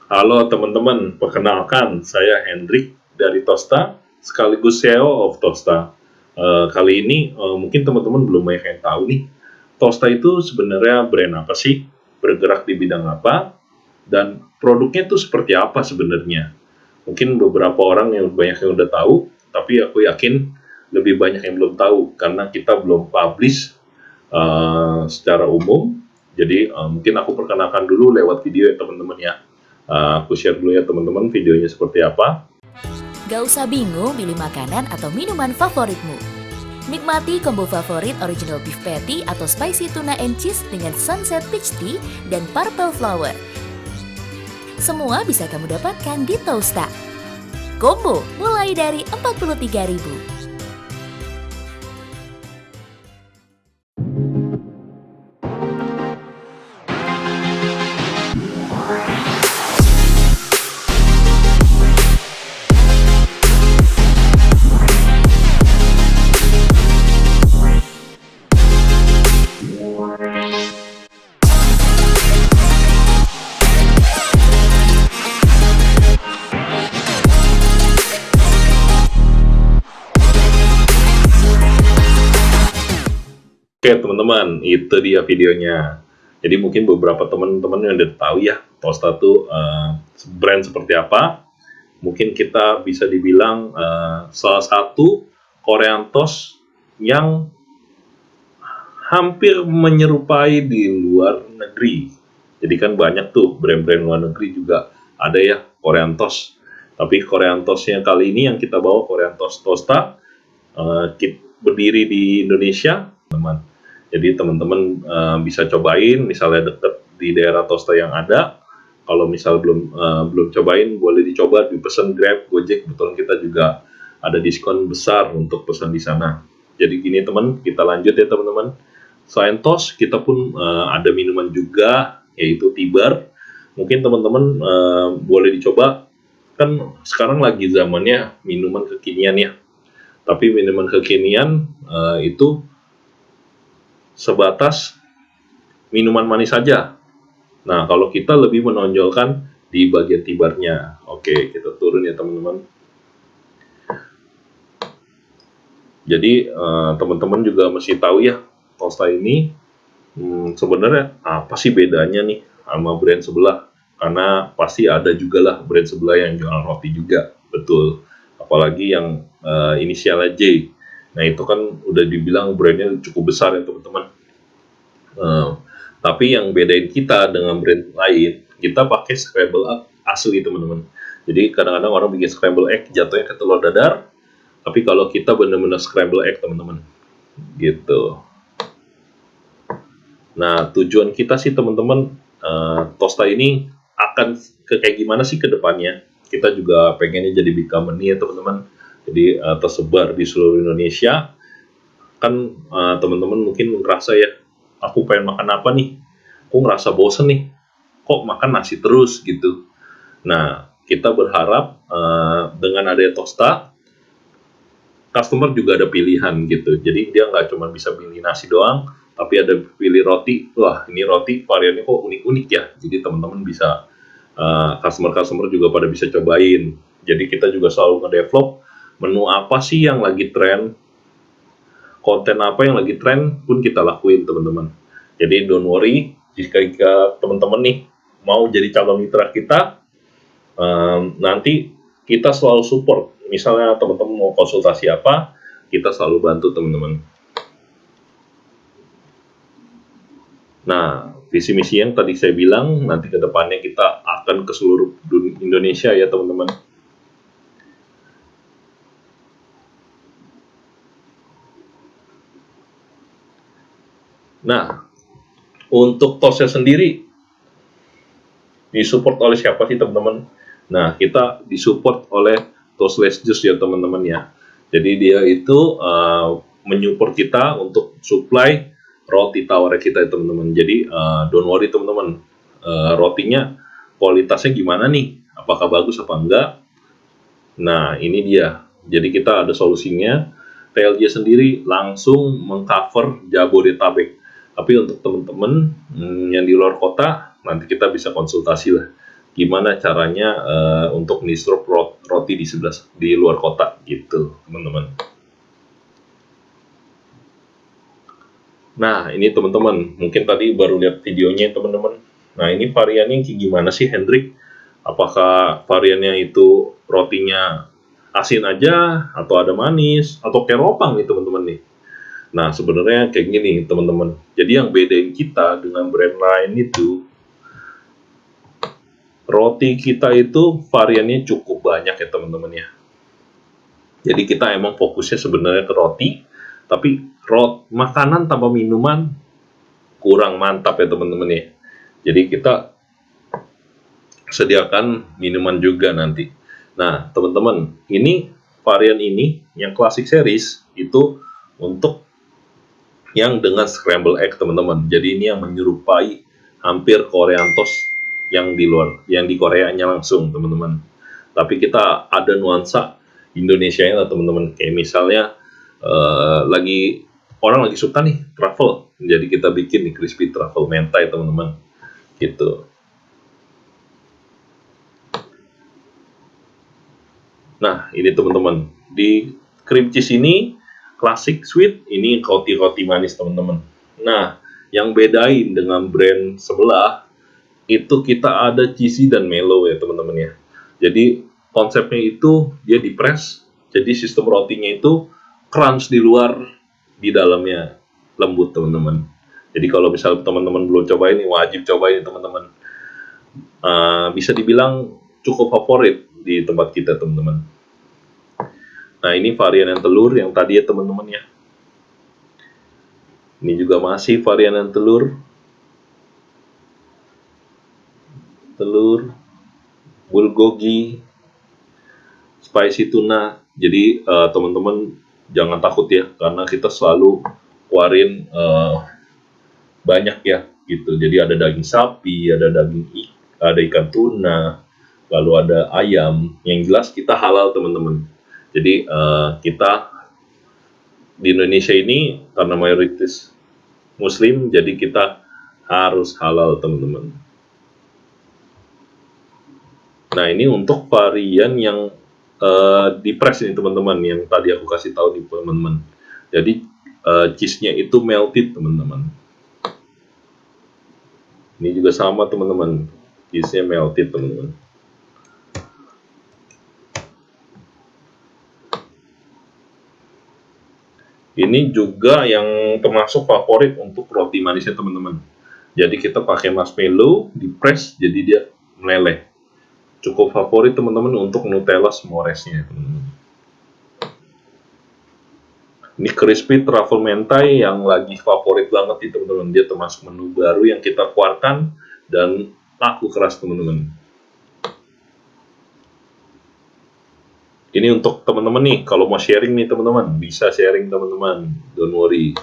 Halo teman-teman, perkenalkan saya Hendrik dari Tosta, sekaligus CEO of Tosta. Kali ini mungkin teman-teman belum banyak yang tahu nih, Tosta itu sebenarnya brand apa sih, bergerak di bidang apa, dan produknya itu seperti apa sebenarnya. Mungkin beberapa orang yang banyak yang udah tahu, tapi aku yakin lebih banyak yang belum tahu karena kita belum publish secara umum. Jadi mungkin aku perkenalkan dulu lewat video ya teman-teman ya. Aku share dulu ya teman-teman videonya seperti apa. Gak usah bingung pilih makanan atau minuman favoritmu. Nikmati combo favorit original beef patty atau spicy tuna and cheese dengan sunset peach tea dan purple flower. Semua bisa kamu dapatkan di Tosta. Combo mulai dari 43.000. Oke teman-teman, itu dia videonya. Jadi mungkin beberapa teman-teman yang udah tahu ya Tosta tuh brand seperti apa. Mungkin kita bisa dibilang salah satu Korean toast yang hampir menyerupai di luar negeri. Jadi kan banyak tuh brand-brand luar negeri juga ada ya Korean Toast. Tapi Korean Toast-nya kali ini yang kita bawa Korean Toast Tosta berdiri di Indonesia, teman. Jadi teman-teman bisa cobain, misalnya deket di daerah Tosta yang ada. Kalau misal belum cobain, boleh dicoba, dipesan Grab, Gojek, kebetulan kita juga ada diskon besar untuk pesan di sana. Jadi gini teman, kita lanjut ya teman-teman. Selain tos, kita pun ada minuman juga, yaitu Tibar. Mungkin teman-teman boleh dicoba, kan sekarang lagi zamannya minuman kekinian ya. Tapi minuman kekinian itu sebatas minuman manis saja. Nah, kalau kita lebih menonjolkan di bagian Tibarnya. Oke, kita turun ya teman-teman. Jadi teman-teman juga mesti tahu ya, Tosta ini sebenarnya apa sih bedanya nih sama brand sebelah? Karena pasti ada juga lah brand sebelah yang jualan roti juga, betul. Apalagi yang inisialnya J. Nah itu kan udah dibilang brandnya cukup besar ya teman-teman. Tapi yang bedain kita dengan brand lain, kita pakai scramble egg asli teman-teman. Jadi kadang-kadang orang bikin scramble egg jatuhnya ke telur dadar, tapi kalau kita benar-benar scramble egg teman-teman, gitu. Nah, tujuan kita sih teman-teman, Tosta ini akan kayak gimana sih ke depannya. Kita juga pengennya jadi big company ya teman-teman. Jadi tersebar di seluruh Indonesia. Kan teman-teman mungkin ngerasa ya, aku pengen makan apa nih? Aku ngerasa bosen nih, kok makan nasi terus gitu. Nah, kita berharap dengan adanya Tosta, customer juga ada pilihan gitu. Jadi dia nggak cuma bisa pilih nasi doang, tapi ada pilih roti. Wah, ini roti variannya kok unik-unik ya. Jadi teman-teman bisa customer-customer juga pada bisa cobain. Jadi kita juga selalu nge-develop menu apa sih yang lagi tren, konten apa yang lagi tren pun kita lakuin teman-teman. Jadi don't worry, jika teman-teman nih mau jadi calon mitra kita, nanti kita selalu support. Misalnya teman-teman mau konsultasi apa, kita selalu bantu teman-teman. Nah, visi misi yang tadi saya bilang, nanti ke depannya kita akan ke seluruh Indonesia ya teman-teman. Nah, untuk tosnya sendiri disupport oleh siapa sih teman-teman? Nah, kita disupport oleh Tostless Juice ya teman-teman ya. Jadi dia itu menyupport kita untuk supply roti tawar kita ya teman-teman. Jadi don't worry teman-teman, rotinya kualitasnya gimana nih? Apakah bagus apa enggak? Nah ini dia. Jadi kita ada solusinya. TLJ sendiri langsung mengcover Jabodetabek. Tapi untuk teman-teman yang di luar kota, nanti kita bisa konsultasi lah. gimana caranya untuk distro roti di luar kota gitu, teman-teman. Nah, ini teman-teman, mungkin tadi baru lihat videonya teman-teman. Nah, ini variannya kayak gimana sih, Hendrik? Apakah variannya itu rotinya asin aja, atau ada manis, atau keropang nih teman-teman nih? Nah, sebenarnya kayak gini teman-teman. Jadi yang bedain kita dengan brand lain itu, roti kita itu variannya cukup banyak ya teman-teman ya. Jadi kita emang fokusnya sebenarnya ke roti, tapi makanan tanpa minuman kurang mantap ya teman-teman ya. Jadi kita sediakan minuman juga nanti. Nah, teman-teman, ini varian ini yang classic series itu untuk yang dengan scramble egg teman-teman. Jadi ini yang menyerupai hampir Korean toast yang di luar, yang di Koreanya langsung teman-teman. Tapi kita ada nuansa Indonesianya teman-teman. Kayak misalnya orang lagi suka nih truffle, jadi kita bikin nih crispy truffle mentai teman-teman. Gitu. Nah, ini teman-teman, di cream cheese ini classic sweet, ini roti-roti manis teman-teman. Nah, yang bedain dengan brand sebelah itu kita ada cheesy dan mellow ya teman-teman ya. Jadi konsepnya itu dia di press, jadi sistem rotinya itu crunch di luar, di dalamnya lembut teman-teman. Jadi kalau misal teman-teman belum cobain ini, wajib cobain teman-teman. Bisa dibilang cukup favorit di tempat kita teman-teman. Nah, ini varian yang telur yang tadi ya teman-teman ya. Ini juga masih varian yang telur bulgogi, spicy tuna. Jadi teman-teman jangan takut ya, karena kita selalu keluarin banyak ya gitu. Jadi ada daging sapi, ada ada ikan tuna, lalu ada ayam. Yang jelas kita halal teman-teman. Jadi kita di Indonesia ini karena mayoritas Muslim, jadi kita harus halal teman-teman. Nah, ini untuk varian yang di press ini teman-teman, yang tadi aku kasih tahu nih teman-teman. Jadi cheese-nya itu melted teman-teman. Ini juga sama teman-teman, cheese-nya melted teman-teman. Ini juga yang termasuk favorit untuk roti manisnya teman-teman. Jadi kita pakai marshmallow di press, jadi dia meleleh. Cukup favorit teman-teman untuk Nutella s'moresnya teman-teman. Ini crispy truffle mentai yang lagi favorit banget nih teman-teman. Dia termasuk menu baru yang kita keluarkan dan laku keras teman-teman. Ini untuk teman-teman nih, kalau mau sharing nih teman-teman, bisa sharing teman-teman, don't worry.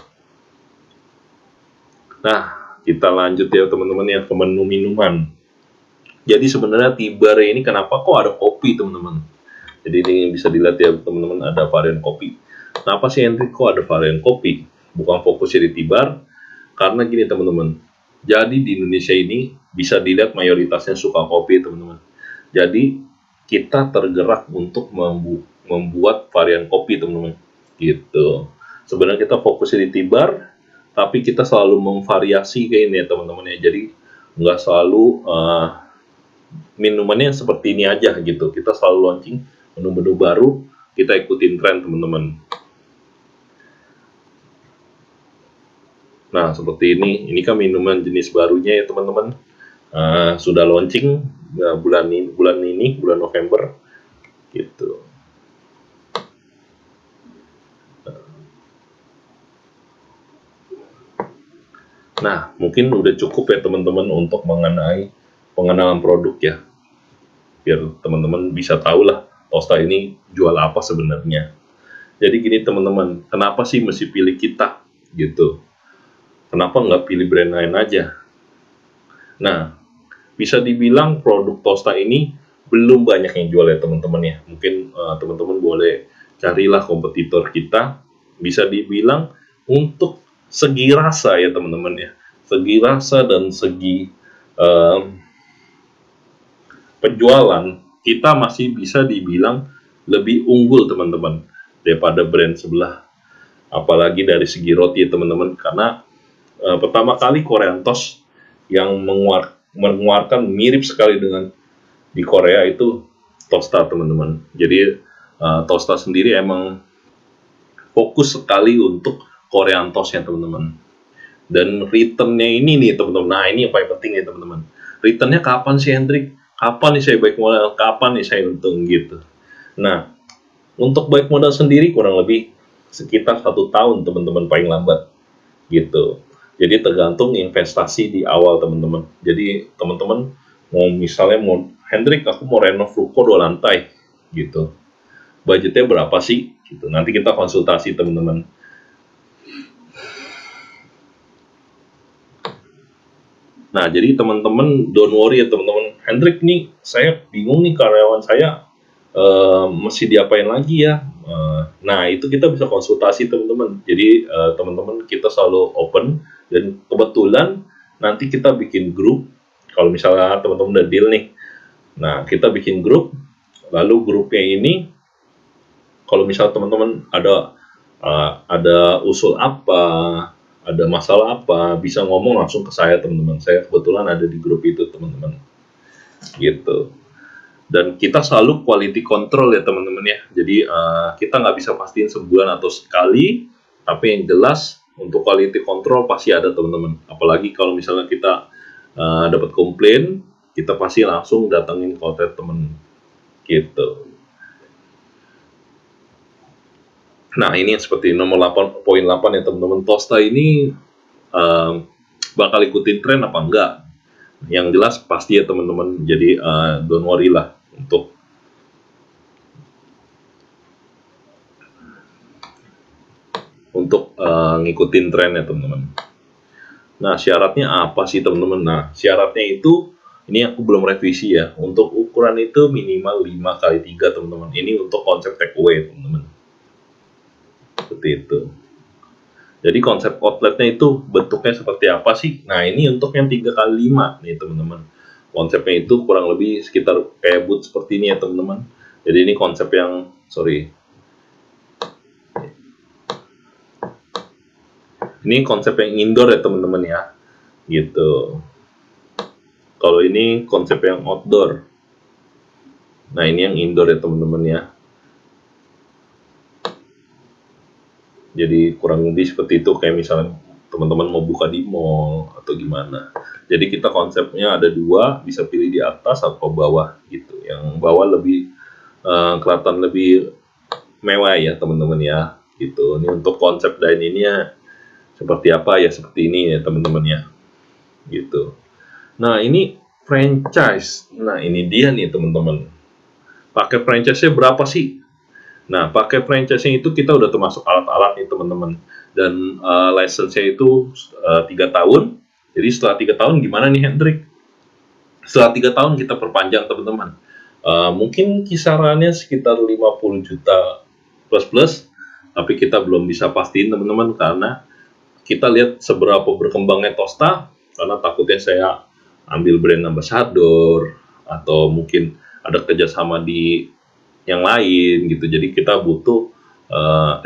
Nah, kita lanjut ya teman-teman ya ke menu minuman. Jadi sebenarnya Tibar ini kenapa kok ada kopi teman-teman? Jadi ini bisa dilihat ya teman-teman, ada varian kopi. Kenapa sih Hendrik kok ada varian kopi? Bukan fokusnya di Tibar, karena gini teman-teman. Jadi di Indonesia ini bisa dilihat mayoritasnya suka kopi teman-teman. Jadi kita tergerak untuk membuat varian kopi teman-teman. Gitu. Sebenarnya kita fokusnya di Tibar, tapi kita selalu memvariasi kayak ini ya teman-teman ya. Jadi nggak selalu minumannya seperti ini aja gitu. Kita selalu launching menu-menu baru, kita ikutin tren teman-teman. Nah, seperti ini kan minuman jenis barunya ya teman-teman. Sudah launching bulan November gitu. Nah, mungkin udah cukup ya teman-teman untuk mengenai pengenalan produk ya, biar teman-teman bisa tahu lah Tosta ini jual apa sebenarnya. Jadi gini teman-teman, kenapa sih mesti pilih kita gitu? Kenapa nggak pilih brand lain aja? Nah, bisa dibilang produk Tosta ini belum banyak yang jual ya teman-teman ya. Mungkin teman-teman boleh carilah kompetitor kita. Bisa dibilang untuk segi rasa ya teman-teman ya. Segi rasa dan segi penjualan kita masih bisa dibilang lebih unggul teman-teman daripada brand sebelah. Apalagi dari segi roti ya teman-teman, karena pertama kali Korean Toast yang mengeluarkan mirip sekali dengan di Korea itu Tosta teman-teman. Jadi Tosta sendiri emang fokus sekali untuk Korean Toast ya teman-teman. Dan returnnya ini nih teman-teman. Nah ini yang paling penting ya teman-teman. Returnnya kapan sih Hendrik? Kapan nih saya baik modal? Kapan nih saya untung gitu? Nah untuk baik modal sendiri kurang lebih sekitar 1 tahun teman-teman paling lambat gitu. Jadi tergantung investasi di awal teman-teman. Jadi teman-teman mau misalnya mau Hendrik aku mau renov ruko 2 lantai gitu. Budgetnya berapa sih? Gitu. Nanti kita konsultasi teman-teman. Nah, jadi teman-teman don't worry ya teman-teman. Hendrik nih, saya bingung nih karyawan saya mesti diapain lagi ya. Nah, itu kita bisa konsultasi teman-teman. Jadi teman-teman kita selalu open dan kebetulan nanti kita bikin grup. Kalau misalnya teman-teman udah deal nih, nah kita bikin grup. Lalu grupnya ini, kalau misalnya teman-teman ada usul apa, ada masalah apa, bisa ngomong langsung ke saya teman-teman. Saya kebetulan ada di grup itu teman-teman. Gitu. Dan kita selalu quality control ya teman-teman ya. Jadi kita nggak bisa pastiin sebulan atau sekali, tapi yang jelas untuk quality control pasti ada teman-teman. Apalagi kalau misalnya kita dapat komplain, kita pasti langsung datengin konten teman gitu. Nah ini seperti nomor 8.8 ya teman-teman. Tosta ini bakal ikutin tren apa enggak? Yang jelas pasti ya teman-teman. Jadi don't worry lah untuk ngikutin tren ya teman-teman. Nah syaratnya apa sih teman-teman? Nah syaratnya itu ini aku belum revisi ya. Untuk ukuran itu minimal 5x3 teman-teman. Ini untuk konsep take away teman-teman. Seperti itu. Jadi konsep outletnya itu bentuknya seperti apa sih? Nah ini untuk yang 3x5 nih teman-teman. Konsepnya itu kurang lebih sekitar kayak booth seperti ini ya teman-teman. Jadi ini konsep yang ini konsep yang indoor ya teman-teman ya. Gitu. Kalau ini konsep yang outdoor. Nah ini yang indoor ya teman-teman ya. Jadi kurang lebih seperti itu, kayak misalnya teman-teman mau buka di mall atau gimana. Jadi kita konsepnya ada dua, bisa pilih di atas atau bawah gitu. Yang bawah lebih kelihatan lebih mewah ya teman-teman ya. Gitu. Ini untuk konsep dine-in-nya seperti apa ya, seperti ini ya teman-teman ya. Gitu. Nah ini franchise. Nah ini dia nih teman-teman. Pakai franchise-nya berapa sih? Nah, pakai franchise-nya itu kita udah termasuk alat-alat nih teman-teman. Dan license-nya itu 3 tahun. Jadi setelah 3 tahun gimana nih Hendrik? Setelah 3 tahun kita perpanjang teman-teman. Mungkin kisarannya sekitar 50 juta plus-plus. Tapi kita belum bisa pastiin teman-teman karena kita lihat seberapa berkembangnya Tosta. Karena takutnya saya ambil brand ambassador atau mungkin ada kerjasama di yang lain gitu. Jadi kita butuh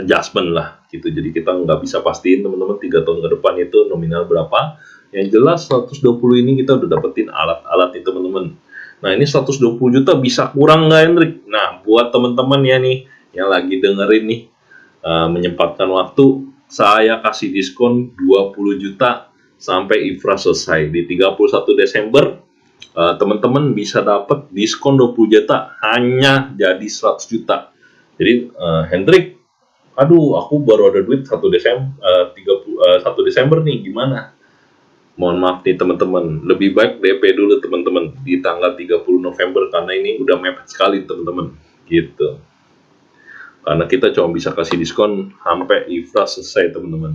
adjustment lah gitu. Jadi kita nggak bisa pastiin teman-teman 3 tahun ke depan itu nominal berapa. Yang jelas 120 ini kita udah dapetin alat-alat nih teman-teman. Nah ini 120 juta bisa kurang nggak Hendrik? Nah buat teman-teman ya nih yang lagi dengerin nih menyempatkan waktu, saya kasih diskon 20 juta sampai Ifra selesai di 31 Desember. Teman-teman bisa dapat diskon 20 juta hanya jadi 100 juta. Jadi Hendrik, aduh aku baru ada duit 1 Desember nih, gimana? Mohon maaf nih teman-teman, lebih baik DP dulu teman-teman di tanggal 30 November karena ini udah mepet sekali teman-teman. Gitu. Karena kita cuma bisa kasih diskon sampai Ifra selesai teman-teman.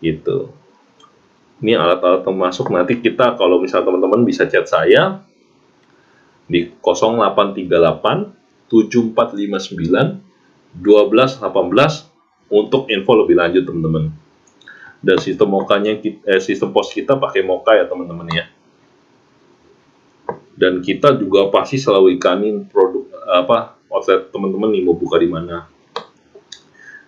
Gitu. Ini alat-alat termasuk nanti kita kalau misalnya teman-teman bisa chat saya di 0838 7459 1218 untuk info lebih lanjut teman-teman. Dan sistem sistem pos kita pakai Moka ya teman-teman ya. Dan kita juga pasti selalu ikanin produk outlet teman-teman nih mau buka di mana.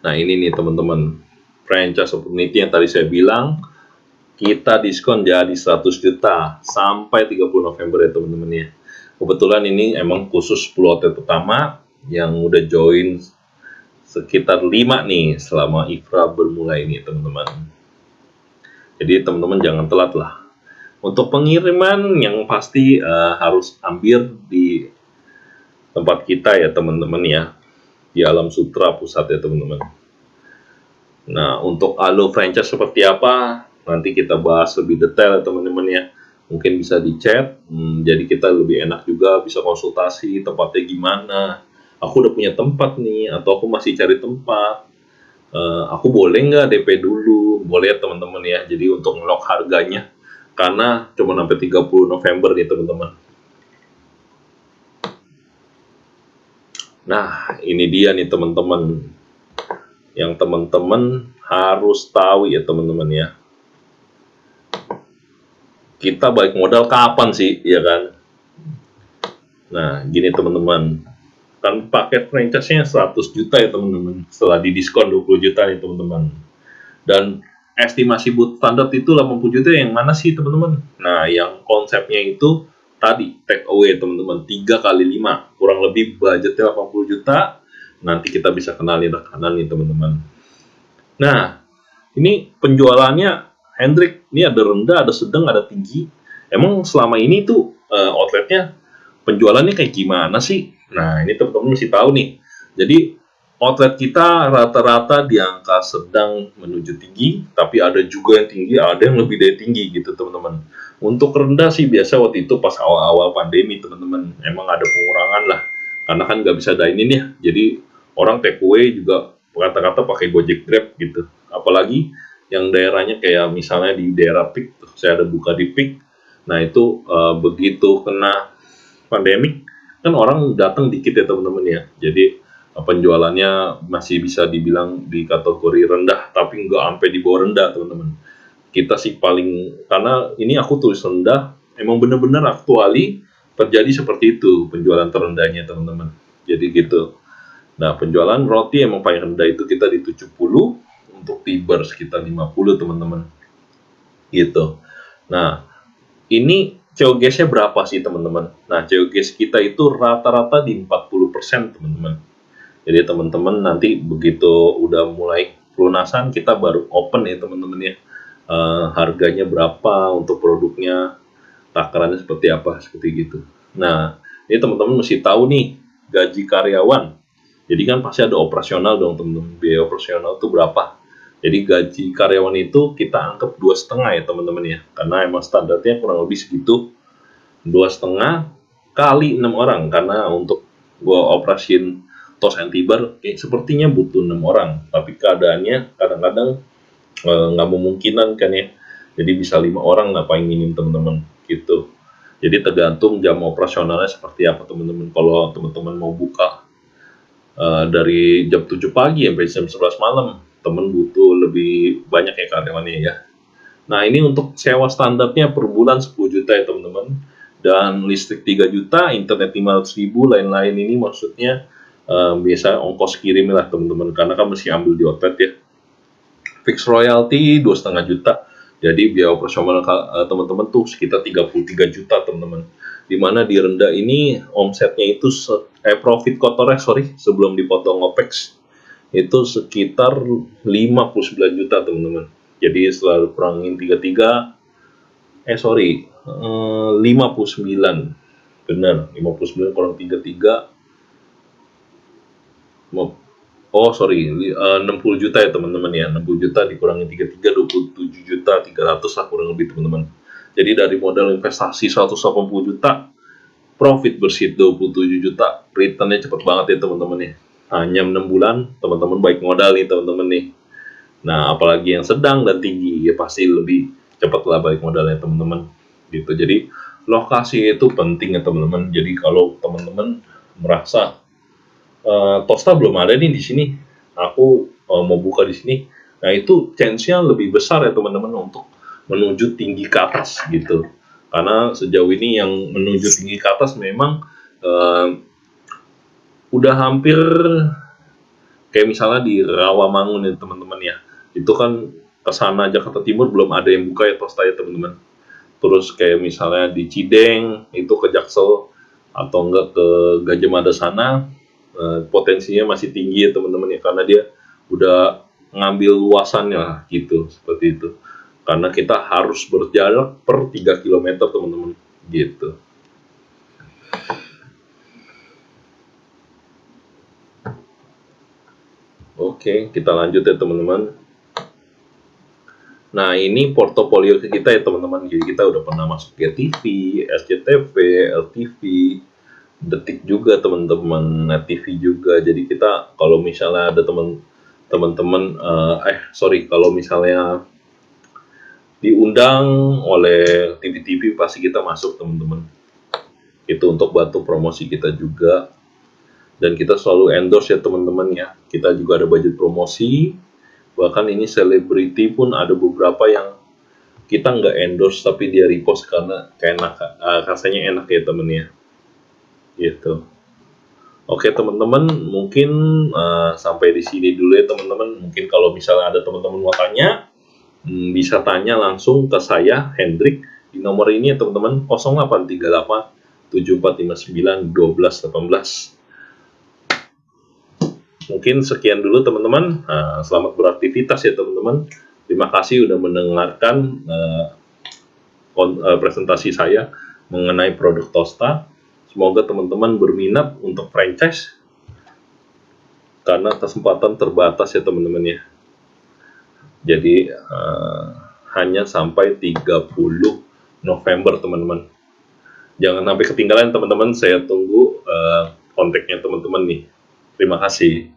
Nah ini nih teman-teman, franchise opportunity yang tadi saya bilang, kita diskon jadi 100 juta sampai 30 November ya teman-teman ya. Kebetulan ini emang khusus 10 outlet pertama yang udah join sekitar 5 nih selama IFRA bermulai ini teman-teman. Jadi teman-teman jangan telat lah. Untuk pengiriman yang pasti harus ambil di tempat kita ya teman-teman ya, di Alam Sutra Pusat ya teman-teman. Nah untuk Halo franchise seperti apa nanti kita bahas lebih detail ya teman-teman ya. Mungkin bisa di chat, jadi kita lebih enak juga bisa konsultasi tempatnya gimana. Aku udah punya tempat nih, atau aku masih cari tempat. Aku boleh nggak DP dulu? Boleh ya teman-teman ya. Jadi untuk ngelok harganya, karena cuma sampai 30 November nih teman-teman. Nah, ini dia nih teman-teman. Yang teman-teman harus tahu ya teman-teman ya. Kita balik modal kapan sih, ya kan? Nah, gini teman-teman. Kan paket franchise-nya 100 juta ya teman-teman. Setelah didiskon 20 juta nih teman-teman. Dan estimasi boot standar itu 80 juta yang mana sih teman-teman? Nah, yang konsepnya itu tadi take away teman-teman 3 kali 5 kurang lebih budgetnya 80 juta. Nanti kita bisa kenalin rekanan nih teman-teman. Nah, ini penjualannya Hendrik, ini ada rendah, ada sedang, ada tinggi. Emang selama ini tuh outletnya penjualannya kayak gimana sih? Nah, ini teman-teman mesti tahu nih. Jadi outlet kita rata-rata di angka sedang menuju tinggi, tapi ada juga yang tinggi, ada yang lebih dari tinggi gitu teman-teman. Untuk rendah sih biasa waktu itu pas awal-awal pandemi teman-teman, emang ada pengurangan lah, karena kan nggak bisa dine-in ya, jadi orang take away juga kata-kata pakai Gojek Grab gitu. Apalagi yang daerahnya kayak misalnya di daerah Pik, saya ada buka di Pik, nah itu begitu kena pandemik kan orang datang dikit ya teman-teman ya, jadi penjualannya masih bisa dibilang di kategori rendah, tapi nggak sampai di bawah rendah teman-teman. Kita sih paling, karena ini aku tulis rendah, emang bener-bener aktuali terjadi seperti itu penjualan terendahnya teman-teman, jadi gitu. Nah penjualan roti emang paling rendah itu kita di 70, untuk tiber sekitar 50 teman-teman gitu. Nah ini COGS-nya berapa sih teman-teman? Nah COGS kita itu rata-rata di 40% teman-teman. Jadi teman-teman nanti begitu udah mulai pelunasan kita baru open ya teman-teman ya. Harganya berapa untuk produknya, takarannya seperti apa, seperti gitu. Nah ini teman-teman mesti tahu nih gaji karyawan. Jadi kan pasti ada operasional dong teman-teman. Biaya operasional itu berapa? Jadi gaji karyawan itu kita anggap 2,5 ya teman-teman ya, karena emang standarnya kurang lebih segitu, 2,5 kali 6 orang, karena untuk gua operasin tos and tiber sepertinya butuh 6 orang, tapi keadaannya kadang-kadang nggak memungkinkan kan ya, jadi bisa 5 orang lah paling minim teman-teman gitu. Jadi tergantung jam operasionalnya seperti apa teman-teman. Kalau teman-teman mau buka dari jam 7 pagi sampai jam 11 malam, temen butuh lebih banyak ya karyawannya ya. Nah ini untuk sewa standarnya per bulan 10 juta ya teman-teman, dan listrik 3 juta, internet 500.000, lain-lain ini maksudnya biasa ongkos kirim lah teman-teman, karena kan mesti ambil di outlet ya. Fix royalty 2,5 juta, jadi biaya operasional teman-teman tuh sekitar 33 juta teman-teman. Dimana di rendah ini omsetnya itu profit kotornya sebelum dipotong OPEX itu sekitar 59 juta teman-teman. Jadi setelah kurangin 33, 59, benar 59 kurang 33, 60 juta ya teman-teman ya. 60 juta dikurangin 33, 27 juta 300 lah kurang lebih teman-teman. Jadi dari modal investasi 180 juta, profit bersih 27 juta, returnnya cepet banget ya teman-teman ya. Hanya 6 bulan, teman-teman baik modal nih teman-teman nih. Nah, apalagi yang sedang dan tinggi, ya pasti lebih cepat lah balik modalnya teman-teman. Gitu. Jadi, lokasi itu penting ya teman-teman. Jadi, kalau teman-teman merasa Tosta belum ada nih di sini, aku mau buka di sini, nah itu chance-nya lebih besar ya teman-teman untuk menuju tinggi ke atas gitu. Karena sejauh ini yang menuju tinggi ke atas memang udah hampir kayak misalnya di Rawamangun ya teman-teman ya. Itu kan ke sana Jakarta Timur belum ada yang buka ya Tosta ya teman-teman. Terus kayak misalnya di Cideng itu ke Jaksel atau enggak ke Gajah Mada sana, potensinya masih tinggi ya teman-teman ya, karena dia udah ngambil luasannya lah, gitu, seperti itu. Karena kita harus berjarak per 3 km teman-teman, gitu. Oke, kita lanjut ya teman-teman. Nah, ini portofolio kita ya teman-teman. Jadi kita udah pernah masuk GTV, SCTV, LTV, Detik juga teman-teman, Net TV juga. Jadi kita kalau misalnya ada teman-teman, kalau misalnya diundang oleh TV-TV pasti kita masuk teman-teman. Itu untuk bantu promosi kita juga. Dan kita selalu endorse ya teman-teman ya. Kita juga ada budget promosi. Bahkan ini selebriti pun ada beberapa yang kita nggak endorse tapi dia repost karena rasanya enak ya temen ya, gitu. Oke teman-teman, mungkin sampai di sini dulu ya teman-teman. Mungkin kalau misalnya ada teman-teman mau tanya, bisa tanya langsung ke saya Hendrik di nomor ini ya teman-teman, 0838 7459 1218. Mungkin sekian dulu teman-teman. Selamat beraktivitas ya teman-teman. Terima kasih sudah mendengarkan presentasi saya mengenai produk Tosta. Semoga teman-teman berminat untuk franchise karena kesempatan terbatas ya teman-teman ya. Jadi hanya sampai 30 November teman-teman. Jangan sampai ketinggalan teman-teman. Saya tunggu kontaknya teman-teman nih. Terima kasih.